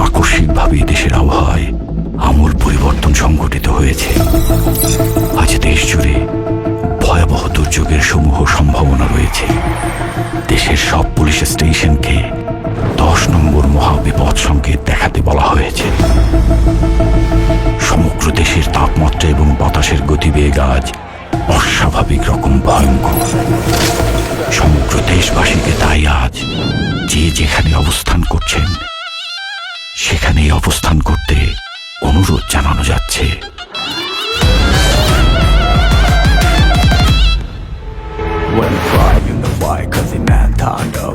আকস্মিকভাবে দেশের আবহাওয়ায় আমূল পরিবর্তন সংঘটিত হয়েছে। আজ দেশ জুড়ে ভয়াবহ দুর্যোগের সমূহ সম্ভাবনা রয়েছে। দেশের সব পুলিশ স্টেশনকে 10 নম্বর মহাবিপদ সংকেত দেখাতে বলা হয়েছে। সমগ্র দেশের তাপমাত্রা এবং বাতাসের গতিবেগ আজ অস্বাভাবিক রকম ভয়ঙ্কর। সমগ্র দেশবাসীকে তাই আজ যে যেখানে অবস্থান করছেন সেখানেই অবস্থান করতে অনুরোধ জানানো যাচ্ছে। When crying in the white cause the man turned of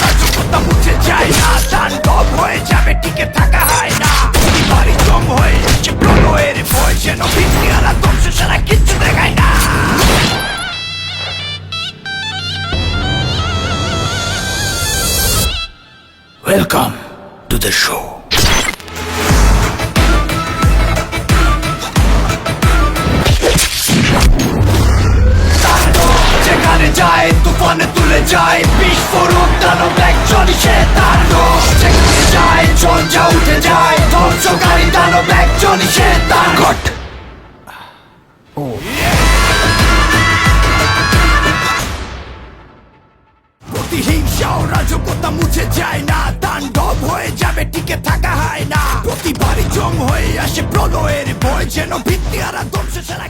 রাজকতা মুছে যায় না, তাণ্ডব হয়ে যাবে, টিকে থাকা হয় না। বাড়ি জম হয়ে যাচ্ছে প্রলয়ের ভয়, যেন ভিত্তি আর ধ্বংস ছাড়া কিচ্ছু দেখায় না। Welcome to the show. যেখানে যায় তুফানে তুলে যায়, বিস্ফোরক দানব একজন সে তাণ্ডব। যেখানে যায় ঝঞ্ঝা উঠে যায়, ধ্বংসকারী দানব একজন সে তাণ্ডব। প্রতিহিংসা ও রাজকতা মুছে যায় না, তাণ্ডব হয়ে যাবে, টিকে থাকা হয় না। প্রতিবারই জং হয়ে আসে প্রলয়ের ভয়, যেন ভিত্তি আর ধ্বংস ছাড়া